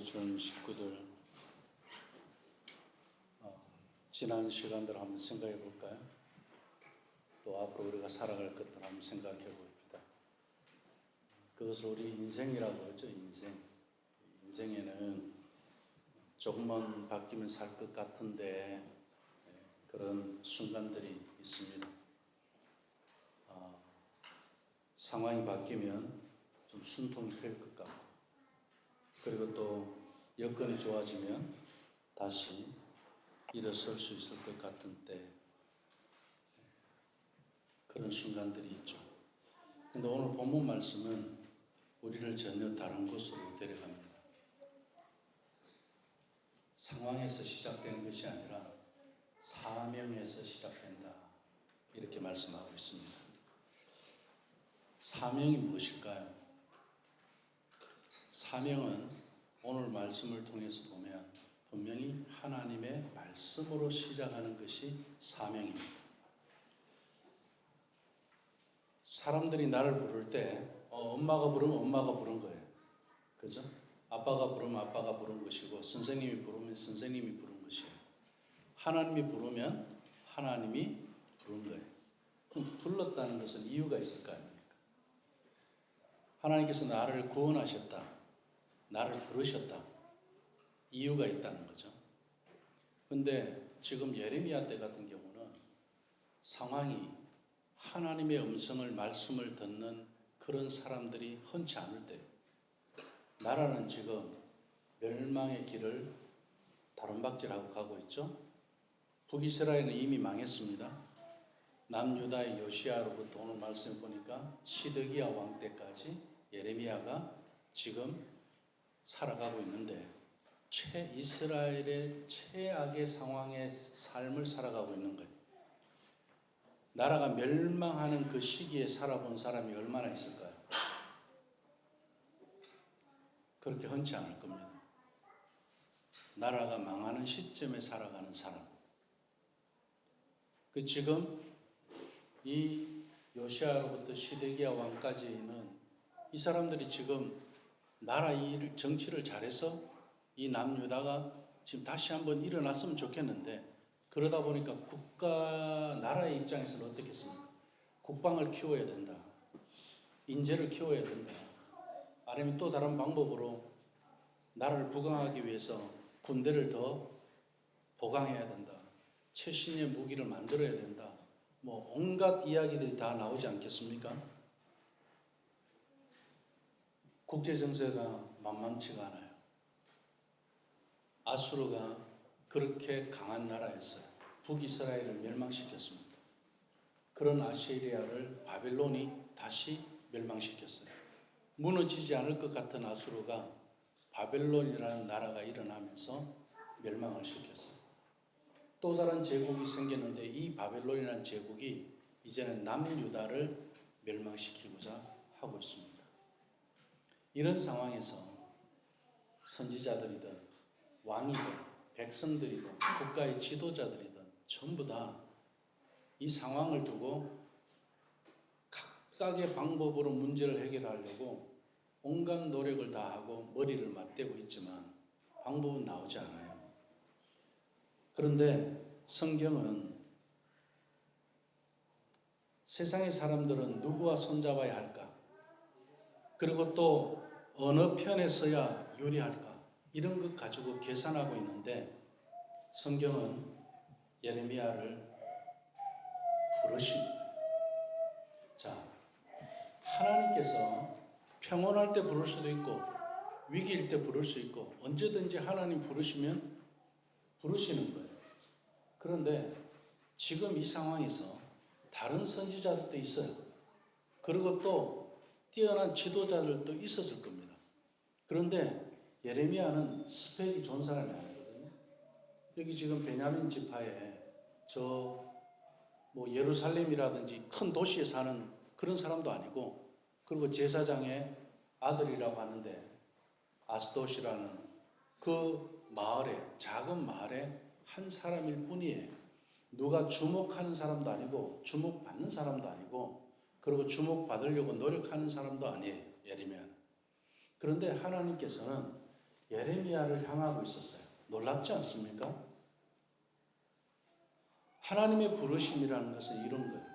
준 식구들, 지난 시간들 한번 생각해 볼까요? 또 앞으로 우리가 살아갈 것들 한번 생각해 봅시다. 그것을 우리 인생이라고 하죠. 인생에는 조금만 바뀌면 살 것 같은데 그런 순간들이 있습니다. 상황이 바뀌면 좀 숨통이 트일 것 같고, 그리고 또 여건이 좋아지면 다시 일어설 수 있을 것 같은 때, 그런 순간들이 있죠. 근데 오늘 본문 말씀은 우리를 전혀 다른 곳으로 데려갑니다. 상황에서 시작되는 것이 아니라 사명에서 시작된다, 이렇게 말씀하고 있습니다. 사명이 무엇일까요? 사명은 오늘 말씀을 통해서 보면 분명히 하나님의 말씀으로 시작하는 것이 사명입니다. 사람들이 나를 부를 때 엄마가 부르면 엄마가 부른 거예요. 그죠? 아빠가 부르면 아빠가 부른 것이고, 선생님이 부르면 선생님이 부른 것이에요. 하나님이 부르면 하나님이 부른 거예요. 그럼 불렀다는 것은 이유가 있을 거 아닙니까? 하나님께서 나를 구원하셨다, 나를 부르셨다, 이유가 있다는 거죠. 근데 지금 예레미야 때 같은 경우는 상황이 하나님의 음성을, 말씀을 듣는 그런 사람들이 흔치 않을 때예요. 나라는 지금 멸망의 길을 다름박질하고 가고 있죠. 북이스라엘은 이미 망했습니다. 남유다의 요시야로부터 오늘 말씀 보니까 시드기야 왕 때까지 예레미야가 지금 살아가고 있는데, 이스라엘의 최악의 상황의 삶을 살아가고 있는 거예요. 나라가 멸망하는 그 시기에 살아본 사람이 얼마나 있을까요? 그렇게 흔치 않을 겁니다. 나라가 망하는 시점에 살아가는 사람. 지금 이 요시야로부터 시드기야 왕까지는 이 사람들이 지금 나라 정치를 잘해서 이 남유다가 지금 다시 한번 일어났으면 좋겠는데, 그러다 보니까 나라의 입장에서는 어떻겠습니까? 국방을 키워야 된다, 인재를 키워야 된다, 아니면 또 다른 방법으로 나라를 부강하기 위해서 군대를 더 보강해야 된다, 최신의 무기를 만들어야 된다, 온갖 이야기들이 다 나오지 않겠습니까? 국제정세가 만만치가 않아요. 아수르가 그렇게 강한 나라였어요. 북이스라엘을 멸망시켰습니다. 그런 아시리아를 바벨론이 다시 멸망시켰어요. 무너지지 않을 것 같은 아수르가 바벨론이라는 나라가 일어나면서 멸망을 시켰어요. 또 다른 제국이 생겼는데, 이 바벨론이라는 제국이 이제는 남유다를 멸망시키고자 하고 있습니다. 이런 상황에서 선지자들이든 왕이든 백성들이든 국가의 지도자들이든 전부 다 이 상황을 두고 각각의 방법으로 문제를 해결하려고 온갖 노력을 다하고 머리를 맞대고 있지만 방법은 나오지 않아요. 그런데 성경은 세상의 사람들은 누구와 손잡아야 할까? 그리고 또 어느 편에 서야 유리할까? 이런 것 가지고 계산하고 있는데, 성경은 예레미야를 부르십니다. 자, 하나님께서 평온할 때 부를 수도 있고 위기일 때 부를 수 있고, 언제든지 하나님 부르시면 부르시는 거예요. 그런데 지금 이 상황에서 다른 선지자들도 있어요. 그리고 또 뛰어난 지도자들도 있었을 겁니다. 그런데 예레미야는 스펙이 좋은 사람이 아니거든요. 여기 지금 베냐민 지파에 예루살렘이라든지 큰 도시에 사는 그런 사람도 아니고, 그리고 제사장의 아들이라고 하는데 아스돗이라는 그 작은 마을에 한 사람일 뿐이에요. 누가 주목하는 사람도 아니고 주목받는 사람도 아니고, 그리고 주목받으려고 노력하는 사람도 아니에요, 예레미야는. 그런데 하나님께서는 예레미야를 향하고 있었어요. 놀랍지 않습니까? 하나님의 부르심이라는 것은 이런 거예요.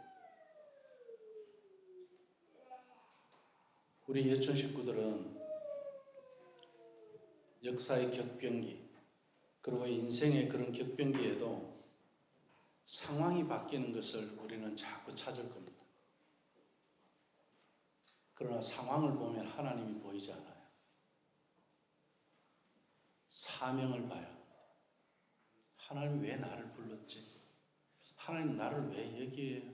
우리 예천 식구들은 역사의 격변기, 그리고 인생의 그런 격변기에도 상황이 바뀌는 것을 우리는 자꾸 찾을 겁니다. 그러나 상황을 보면 하나님이 보이지 않아요. 사명을 봐야 합니다. 하나님 왜 나를 불렀지? 하나님 나를 왜 여기에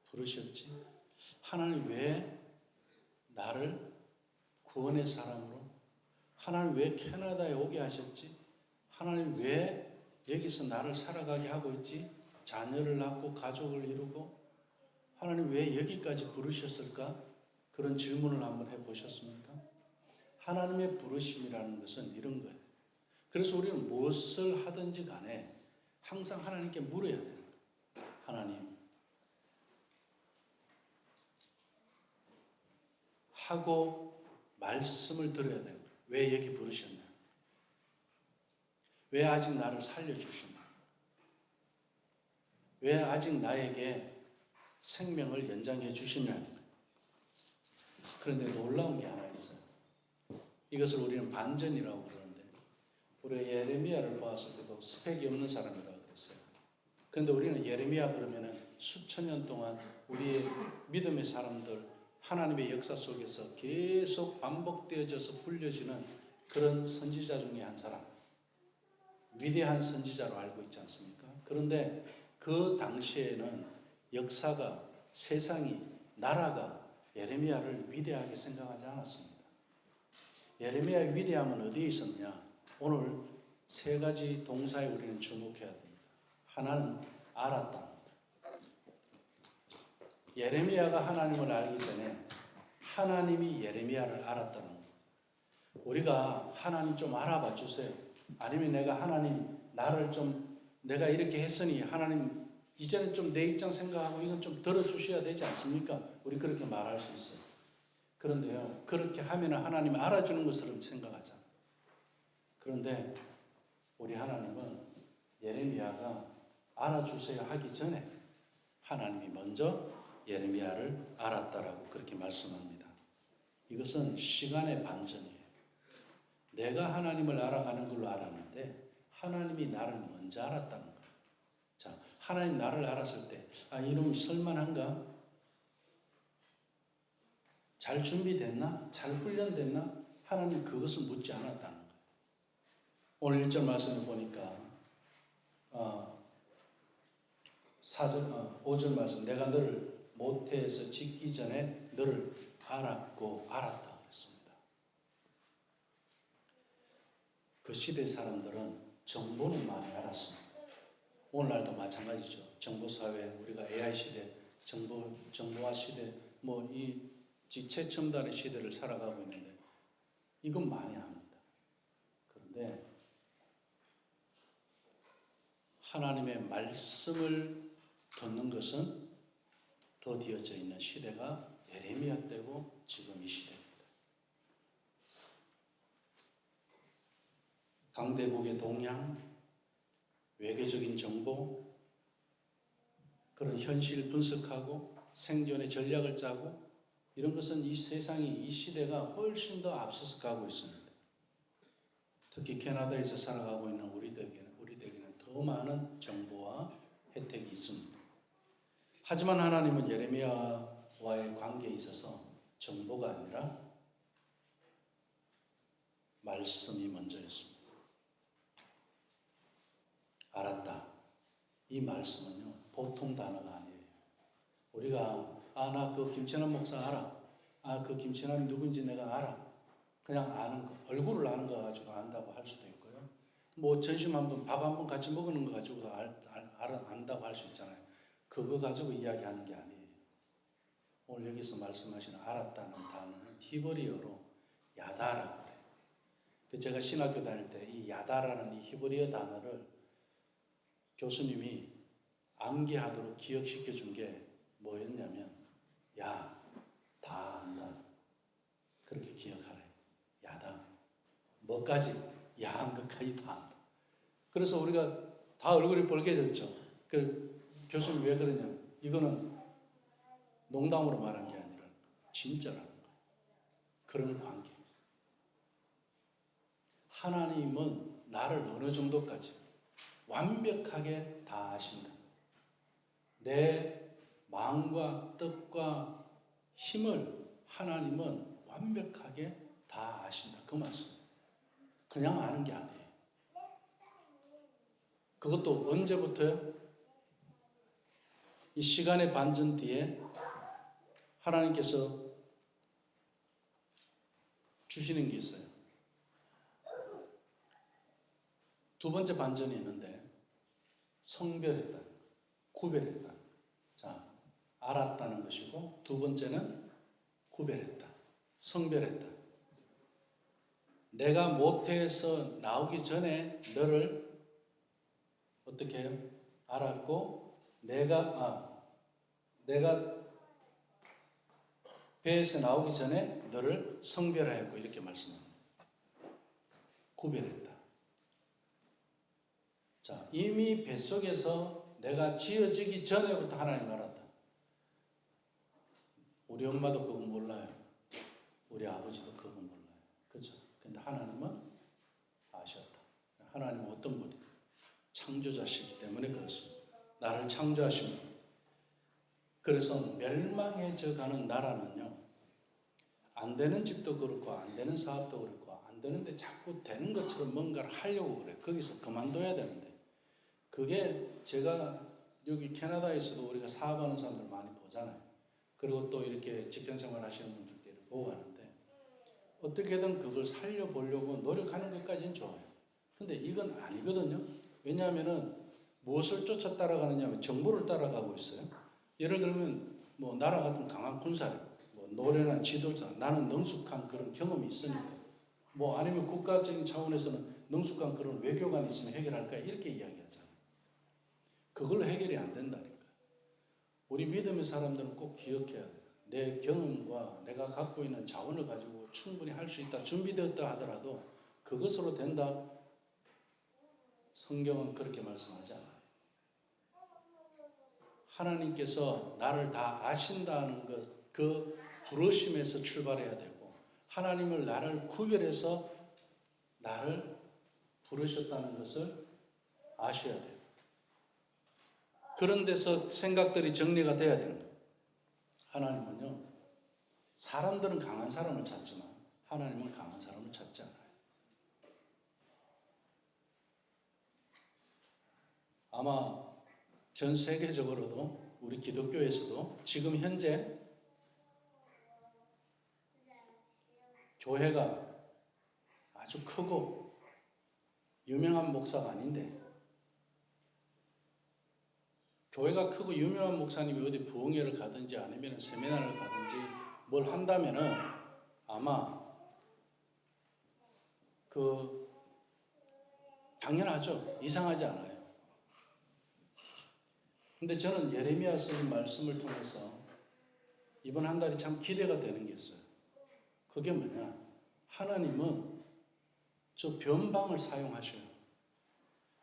부르셨지? 하나님 왜 나를 구원의 사람으로? 하나님 왜 캐나다에 오게 하셨지? 하나님 왜 여기서 나를 살아가게 하고 있지? 자녀를 낳고 가족을 이루고 하나님 왜 여기까지 부르셨을까? 그런 질문을 한번 해보셨습니까? 하나님의 부르심이라는 것은 이런 거예요. 그래서 우리는 무엇을 하든지 간에 항상 하나님께 물어야 돼요. 하나님, 하고 말씀을 들어야 돼요. 왜 여기 부르셨나? 왜 아직 나를 살려주시나? 왜 아직 나에게 생명을 연장해 주시냐? 그런데 놀라운 게 하나 있어요. 이것을 우리는 반전이라고 그러는데, 우리가 예레미야를 보았을 때도 스펙이 없는 사람이라고 그랬어요. 그런데 우리는 예레미야 그러면은 수천 년 동안 우리의 믿음의 사람들, 하나님의 역사 속에서 계속 반복되어져서 불려지는 그런 선지자 중에 한 사람, 위대한 선지자로 알고 있지 않습니까? 그런데 그 당시에는 역사가, 세상이, 나라가 예레미야를 위대하게 생각하지 않았습니다. 예레미야의 위대함은 어디에 있었냐? 오늘 세 가지 동사에 우리는 주목해야 됩니다. 하나는 알았다. 예레미야가 하나님을 알기 전에 하나님이 예레미야를 알았다는 거예요. 우리가 하나님 좀 알아봐 주세요. 아니면 내가 하나님 나를 좀 내가 이렇게 했으니 하나님 이제는 좀 내 입장 생각하고 이건 좀 들어주셔야 되지 않습니까? 우리 그렇게 말할 수 있어요. 그런데요, 그렇게 하면 하나님 알아주는 것처럼 생각하자. 그런데 우리 하나님은 예레미야가 알아주세요 하기 전에 하나님이 먼저 예레미야를 알았다라고 그렇게 말씀합니다. 이것은 시간의 반전이에요. 내가 하나님을 알아가는 걸로 알았는데 하나님이 나를 먼저 알았다는 거예요. 자, 하나님 나를 알았을 때 이놈이 설만한가? 잘 준비됐나? 잘 훈련됐나? 하나님 그것을 묻지 않았다는 거예요. 오늘 1절 말씀을 보니까 5절 말씀, 내가 너를 모태에서 짓기 전에 너를 알았고 알았다 그랬습니다. 그 시대 사람들은 정보는 많이 알았습니다. 오늘날도 마찬가지죠. 정보사회, 우리가 AI 시대, 정보화 시대, 이 최첨단의 시대를 살아가고 있는데 이건 많이 합니다. 그런데 하나님의 말씀을 듣는 것은 더디어져 있는 시대가 예레미야 때고 지금 이 시대입니다. 강대국의 동향, 외교적인 정보, 그런 현실을 분석하고 생존의 전략을 짜고 이런 것은 이 세상이, 이 시대가 훨씬 더 앞서서 가고 있습니다. 특히 캐나다에서 살아가고 있는 우리에게는 더 많은 정보와 혜택이 있습니다. 하지만 하나님은 예레미야와의 관계에 있어서 정보가 아니라 말씀이 먼저였습니다. 알았다. 이 말씀은요, 보통 단어가 아니에요. 우리가 나 그 김천환 목사 알아. 그 김천환이 누군지 내가 알아. 그냥 아는 거, 얼굴을 아는 거 가지고 안다고 할 수도 있고요. 점심 한번, 밥 한번 같이 먹는 거 가지고 안다고 할 수 있잖아요. 그거 가지고 이야기하는 게 아니에요. 오늘 여기서 말씀하시는 알았다는 단어는 히브리어로 야다라고 해요. 제가 신학교 다닐 때 이 야다라는 이 히브리어 단어를 교수님이 암기하도록 기억시켜 준 게 뭐였냐면, 야, 다 안다. 그렇게 기억하래. 야다. 뭐까지? 야한 것까지 다 한다. 그래서 우리가 다 얼굴이 빨개졌죠. 교수님 왜 그러냐? 이거는 농담으로 말한 게 아니라 진짜라는 거예요. 그런 관계. 하나님은 나를 어느 정도까지 완벽하게 다 아신다. 내 마음과 뜻과 힘을 하나님은 완벽하게 다 아신다. 그 말씀. 그냥 아는 게 아니에요. 그것도 언제부터요? 이 시간의 반전 뒤에 하나님께서 주시는 게 있어요. 두 번째 반전이 있는데 성별했다, 구별했다. 자, 알았다는 것이고 두 번째는 구별했다, 성별했다. 내가 모태에서 나오기 전에 너를 어떻게 해요? 알았고 내가 배에서 나오기 전에 너를 성별하였고 이렇게 말씀합니다. 구별했다. 자, 이미 뱃속에서 내가 지어지기 전에부터 하나님 알았다. 우리 엄마도 그거 몰라요. 우리 아버지도 그거 몰라요. 그렇죠? 근데 하나님은 아셨다. 하나님은 어떤 분이? 창조자시기 때문에 그렇습니다. 나를 창조하신 분. 그래서 멸망해져 가는 나라는요, 안 되는 집도 그렇고 안 되는 사업도 그렇고 안 되는데 자꾸 되는 것처럼 뭔가를 하려고 그래. 거기서 그만둬야 되는데, 그게 제가 여기 캐나다에서도 우리가 사업하는 사람들 많이 보잖아요. 그리고 또 이렇게 직장생활 하시는 분들도 보고 가는데 어떻게든 그걸 살려보려고 노력하는 것까지는 좋아요. 근데 이건 아니거든요. 왜냐하면은 무엇을 쫓아 따라가느냐 하면 정보를 따라가고 있어요. 예를 들면 뭐 나라 같은 강한 군사력, 뭐 노련한 지도자, 나는 능숙한 그런 경험이 있으니까, 뭐 아니면 국가적인 차원에서는 능숙한 그런 외교관이 있으면 해결할까 이렇게 이야기하잖아요. 그걸로 해결이 안 된다니까. 우리 믿음의 사람들은 꼭 기억해야 돼요. 내 경험과 내가 갖고 있는 자원을 가지고 충분히 할 수 있다, 준비되었다 하더라도 그것으로 된다? 성경은 그렇게 말씀하지 않아요. 하나님께서 나를 다 아신다는 것, 그 부르심에서 출발해야 되고, 하나님을 나를 구별해서 나를 부르셨다는 것을 아셔야 돼요. 그런 데서 생각들이 정리가 돼야 되는 거예요. 하나님은요, 사람들은 강한 사람을 찾지만 하나님은 강한 사람을 찾지 않아요. 아마 전 세계적으로도 우리 기독교에서도 지금 현재 교회가 아주 크고 유명한 목사가 아닌데, 교회가 크고 유명한 목사님이 어디 부흥회를 가든지 아니면 세미나를 가든지 뭘 한다면은 아마 당연하죠. 이상하지 않아요. 근데 저는 예레미야 쓰는 말씀을 통해서 이번 한 달이 참 기대가 되는 게 있어요. 그게 뭐냐? 하나님은 저 변방을 사용하셔요.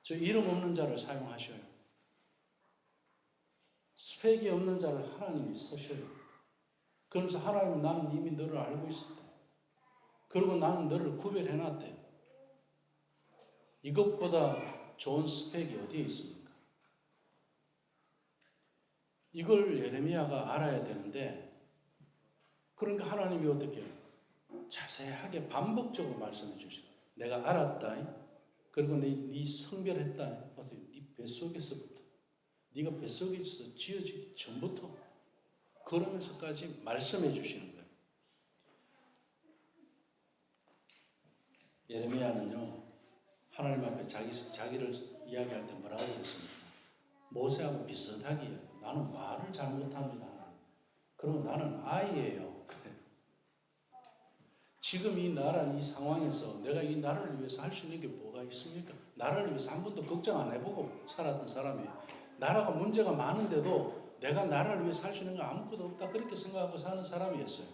저 이름 없는 자를 사용하셔요. 스펙이 없는 자를 하나님이 쓰셔요. 그러면서 하나님은 나는 이미 너를 알고 있었다. 그리고 나는 너를 구별해놨대. 이것보다 좋은 스펙이 어디에 있습니까? 이걸 예레미야가 알아야 되는데, 그러니까 하나님이 어떻게 해요? 자세하게 반복적으로 말씀해 주시고, 내가 알았다. 그리고 네 성별했다. 네 뱃속에서부터, 네가 뱃속에서 지어지기 전부터, 그러면서까지 말씀해 주시는 거예요. 예레미야는요, 하나님 앞에 자기를 이야기할 때 뭐라고 했습니까? 모세하고 비슷하게 해요. 나는 말을 잘못합니다. 그러면 나는 아이예요. 지금 이 나라, 이 상황에서 내가 이 나라를 위해서 할 수 있는 게 뭐가 있습니까? 나라를 위해서 한 번도 걱정 안 해보고 살았던 사람이에요. 나라가 문제가 많은데도 내가 나라를 위해서 할 수 있는 거 아무것도 없다, 그렇게 생각하고 사는 사람이었어요.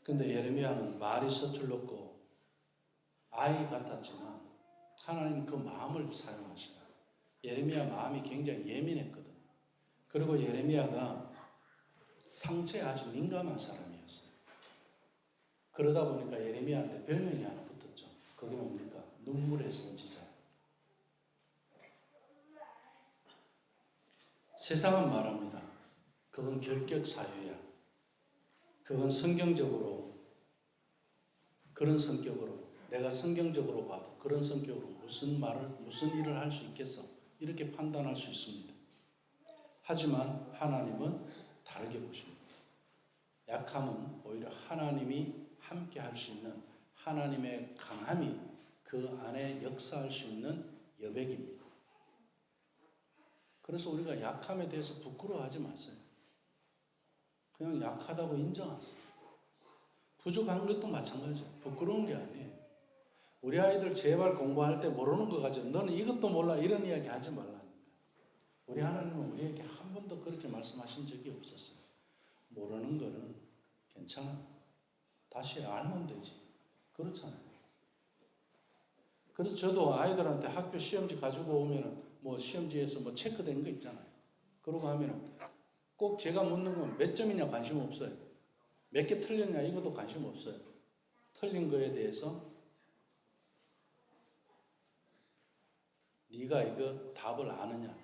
근데 예레미야는 말이 서툴렀고 아이 같았지만 하나님 그 마음을 사용하시다. 예레미야 마음이 굉장히 예민했거든. 그리고 예레미야가 상처에 아주 민감한 사람이었어요. 그러다 보니까 예레미야한테 별명이 하나 붙었죠. 그게 뭡니까? 눈물의 선지자. 세상은 말합니다. 그건 결격 사유야. 그건 성경적으로 그런 성격으로 내가 성경적으로 봐도 그런 성격으로 무슨 일을 할 수 있겠어? 이렇게 판단할 수 있습니다. 하지만 하나님은 다르게 보십니다. 약함은 오히려 하나님이 함께 할 수 있는 하나님의 강함이 그 안에 역사할 수 있는 여백입니다. 그래서 우리가 약함에 대해서 부끄러워하지 마세요. 그냥 약하다고 인정하세요. 부족한 것도 마찬가지예요. 부끄러운 게 아니에요. 우리 아이들 제발 공부할 때 모르는 거 가지고 너는 이것도 몰라 이런 이야기 하지 말라니까. 우리 하나님은 우리에게 한 번도 그렇게 말씀하신 적이 없었어요. 모르는 거는 괜찮아. 다시 알면 되지. 그렇잖아요. 그래서 저도 아이들한테 학교 시험지 가지고 오면은 뭐 시험지에서 뭐 체크된 거 있잖아요. 그러고 하면은 꼭 제가 묻는 건 몇 점이냐 관심 없어요. 몇 개 틀렸냐 이것도 관심 없어요. 틀린 거에 대해서 네가 이거 답을 아느냐?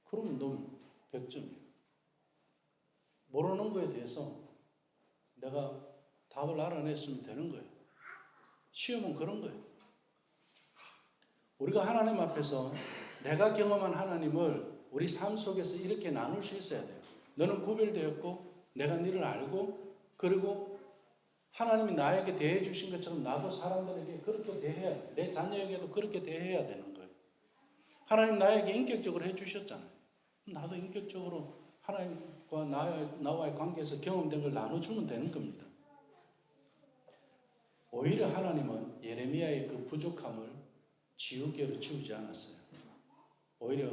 그러면 넌 100점이에요. 모르는 거에 대해서 내가 답을 알아냈으면 되는 거예요. 시험은 그런 거예요. 우리가 하나님 앞에서 내가 경험한 하나님을 우리 삶 속에서 이렇게 나눌 수 있어야 돼요. 너는 구별되었고 내가 너를 알고 그리고 하나님이 나에게 대해 주신 것처럼 나도 사람들에게 그렇게 대해야 돼. 내 자녀에게도 그렇게 대해야 되는 거예요. 하나님 나에게 인격적으로 해주셨잖아요. 나도 인격적으로 하나님과 나와의 관계에서 경험된 걸 나눠주면 되는 겁니다. 오히려 하나님은 예레미야의 그 부족함을 지우개로 지우지 않았어요. 오히려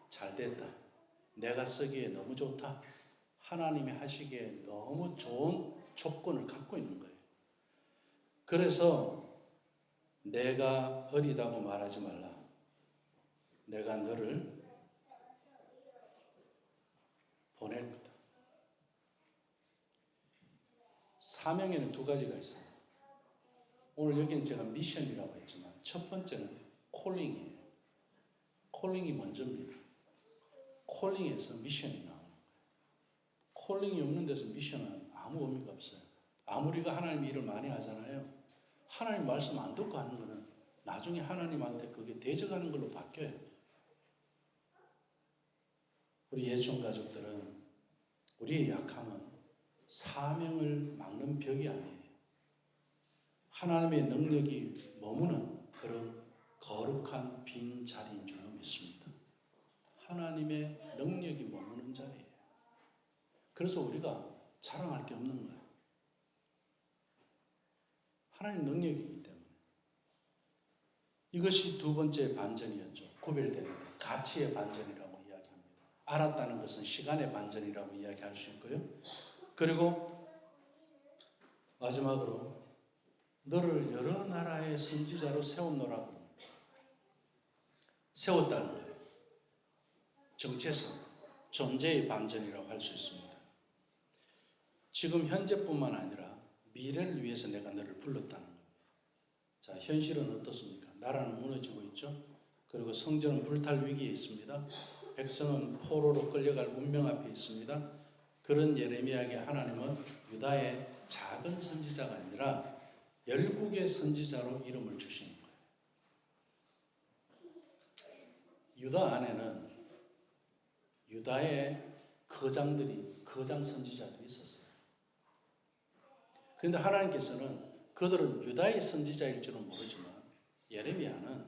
잘 됐다. 내가 쓰기에 너무 좋다. 하나님이 하시기에 너무 좋은 조건을 갖고 있는 거예요. 그래서 내가 어리다고 말하지 말라. 내가 너를 보낼 거다. 사명에는 두 가지가 있어요. 오늘 여기는 제가 미션이라고 했지만 첫 번째는 콜링이에요. 콜링이 먼저입니다. 콜링에서 미션이 나오는 거예요. 콜링이 없는 데서 미션은 아무 의미가 없어요. 아무리가 하나님 일을 많이 하잖아요. 하나님 말씀 안 듣고 하는 거는 나중에 하나님한테 그게 대적하는 걸로 바뀌어요. 우리 예수님 가족들은 우리의 약함은 사명을 막는 벽이 아니에요. 하나님의 능력이 머무는 그런 거룩한 빈 자리인 줄 믿습니다. 하나님의 능력이 머무는 자리예요. 그래서 우리가 자랑할 게 없는 거예요. 하나님 능력이기 때문에. 이것이 두 번째 반전이었죠. 구별되는 것. 가치의 반전이라고 이야기합니다. 알았다는 것은 시간의 반전이라고 이야기할 수 있고요. 그리고 마지막으로 너를 여러 나라의 선지자로 세웠노라고 세웠다는 거예요. 정체성, 존재의 반전이라고 할 수 있습니다. 지금 현재뿐만 아니라 미래를 위해서 내가 너를 불렀다는 겁니다. 자, 현실은 어떻습니까? 나라는 무너지고 있죠. 그리고 성전은 불탈 위기에 있습니다. 백성은 포로로 끌려갈 운명 앞에 있습니다. 그런 예레미야에게 하나님은 유다의 작은 선지자가 아니라 열국의 선지자로 이름을 주시는 거예요. 유다 안에는 유다의 거장 선지자들이 있었어요. 그런데 하나님께서는 그들은 유다의 선지자일 줄은 모르지만 예레미야는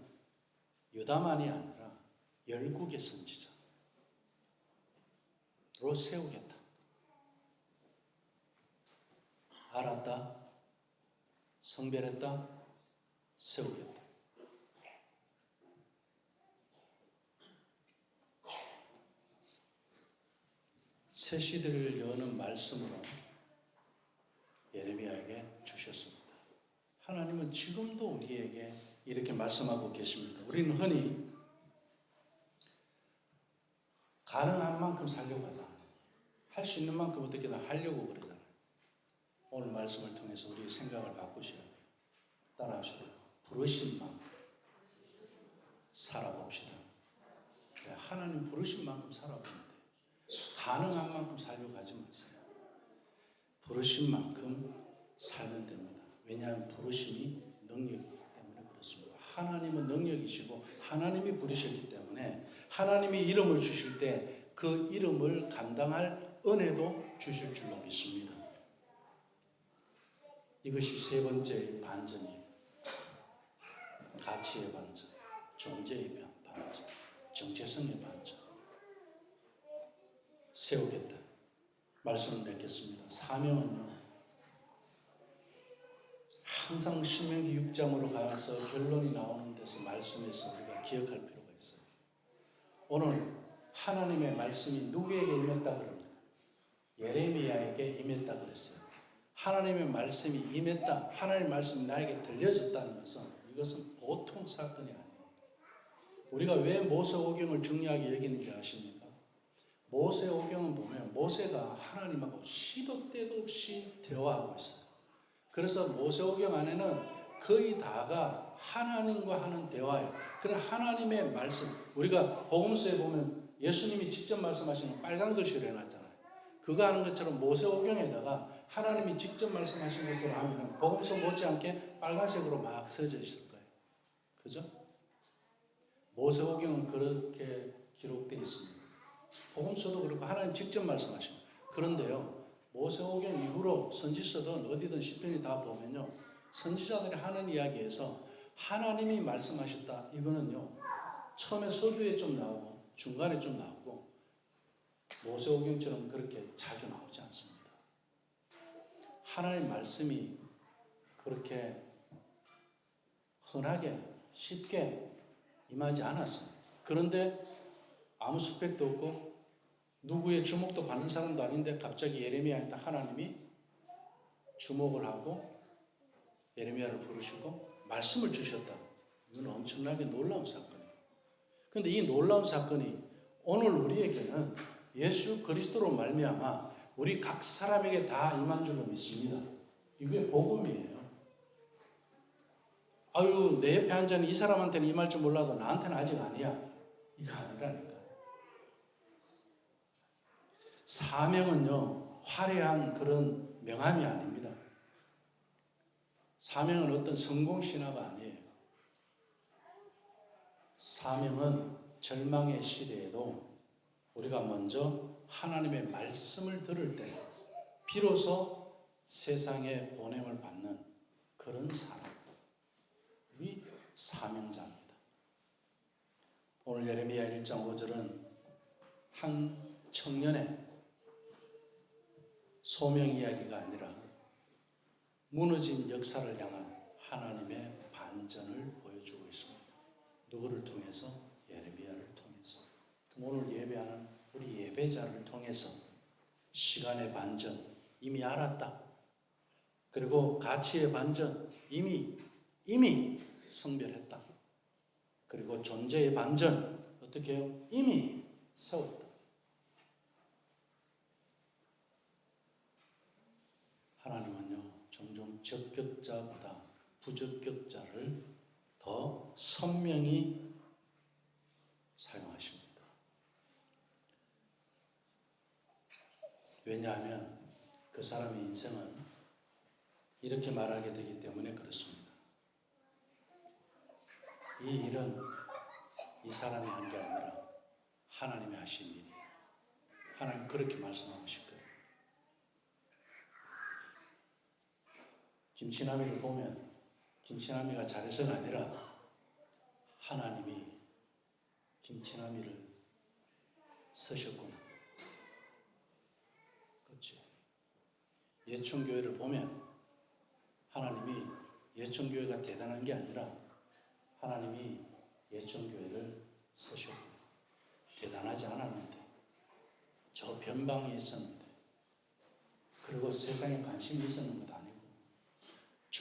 유다만이 아니라 열국의 선지자로 세우겠다. 알았다. 성별했다. 세우겠다. 새 시대를 여는 말씀으로 예레미야에게 주셨습니다. 하나님은 지금도 우리에게 이렇게 말씀하고 계십니다. 우리는 흔히 가능한 만큼 살려고 하잖아요. 할 수 있는 만큼 어떻게든 하려고 그러잖아요. 오늘 말씀을 통해서 우리의 생각을 바꾸시라. 따라합시다. 부르신 만큼 살아봅시다. 하나님 부르신 만큼 살아보면 돼요. 가능한 만큼 살려고 하지 마세요. 부르신 만큼 살면 됩니다. 왜냐하면 부르심이 능력이기 때문에 그렇습니다. 하나님은 능력이시고 하나님이 부르셨기 때문에 하나님이 이름을 주실 때 그 이름을 감당할 은혜도 주실 줄로 믿습니다. 이것이 세 번째 반전이에요. 가치의 반전, 존재의 반전, 정체성의 반전. 세우겠다. 말씀을 맺겠습니다. 사명은요, 항상 신명기 6장으로 가서 결론이 나오는 데서 말씀에서 우리가 기억할 필요가 있어요. 오늘 하나님의 말씀이 누구에게 임했다 그럽니까? 예레미야에게 임했다 그랬어요. 하나님의 말씀이 임했다, 하나님의 말씀이 나에게 들려졌다는 것은 이것은 보통 사건이 아니에요. 우리가 왜 모세오경을 중요하게 여기는지 아십니까? 모세오경은 보면 모세가 하나님하고 시도 때도 없이 대화하고 있어요. 그래서 모세오경 안에는 거의 다가 하나님과 하는 대화예요. 그런 하나님의 말씀, 우리가 복음서에 보면 예수님이 직접 말씀하시는 빨간 글씨로 해놨잖아요. 그거 하는 것처럼 모세오경에다가 하나님이 직접 말씀하신 것으로 하면 복음서 못지않게 빨간색으로 막 써져 있을 거예요. 그죠? 모세오경은 그렇게 기록되어 있습니다. 복음서도 그렇고 하나님 직접 말씀하십니다. 그런데요, 모세오경 이후로 선지서든 어디든 시편이 다 보면요, 선지자들이 하는 이야기에서 하나님이 말씀하셨다, 이거는요 처음에 서두에 좀 나오고 중간에 좀 나오고 모세오경처럼 그렇게 자주 나오지 않습니다. 하나님 말씀이 그렇게 흔하게 쉽게 임하지 않았어요. 그런데 아무 스펙도 없고 누구의 주목도 받는 사람도 아닌데 갑자기 예레미야한테 하나님이 주목을 하고 예레미야를 부르시고 말씀을 주셨다. 이건 엄청나게 놀라운 사건이에요. 그런데 이 놀라운 사건이 오늘 우리에게는 예수 그리스도로 말미암아 우리 각 사람에게 다 임한 줄로 믿습니다. 이게 복음이에요. 아유, 내 옆에 앉아있는 이 사람한테는 임할 줄 몰라도 나한테는 아직 아니야. 이거 아니라니까. 사명은요, 화려한 그런 명함이 아닙니다. 사명은 어떤 성공신화가 아니에요. 사명은 절망의 시대에도 우리가 먼저 하나님의 말씀을 들을 때 비로소 세상에 보냄을 받는 그런 사람이 사명자입니다. 오늘 예레미야 1장 5절은 한 청년의 소명 이야기가 아니라 무너진 역사를 향한 하나님의 반전을 보여주고 있습니다. 누구를 통해서? 예레미야를 통해서. 그럼 오늘 예배하는 우리 예배자를 통해서 시간의 반전 이미 알았다. 그리고 가치의 반전 이미 성별했다. 그리고 존재의 반전 어떻게 해요? 이미 세웠다. 하나님은요, 종종 적격자보다 부적격자를 더 선명히 사용하십니다. 왜냐하면 그 사람의 인생은 이렇게 말하게 되기 때문에 그렇습니다. 이 일은 이 사람이 한 게 아니라 하나님이 하신 일이에요. 하나님 그렇게 말씀하고 싶거든요. 김치남이를 보면 김치남이가 잘해서가 아니라 하나님이 김치남이를 쓰셨구나. 그렇지. 예천교회를 보면 하나님이 예천교회가 대단한 게 아니라 하나님이 예천교회를 쓰셨구나. 대단하지 않았는데, 저 변방에 있었는데, 그리고 세상에 관심이 있었는 것도 아니고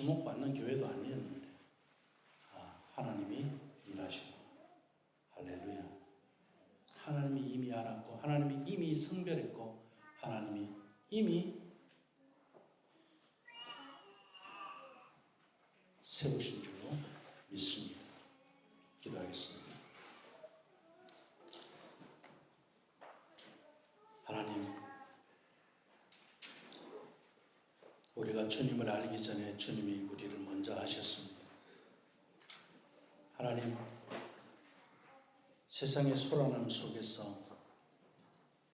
주목받는 교회도 아니었는데 하나님이 일하시고 할렐루야. 하나님이 이미 알았고 하나님이 이미 성별했고 하나님이 이미 세우신 줄로 믿습니다. 기도하겠습니다. 하나님, 우리가 주님을 알기 전에 주님이 우리를 먼저 아셨습니다. 하나님, 세상의 소란함 속에서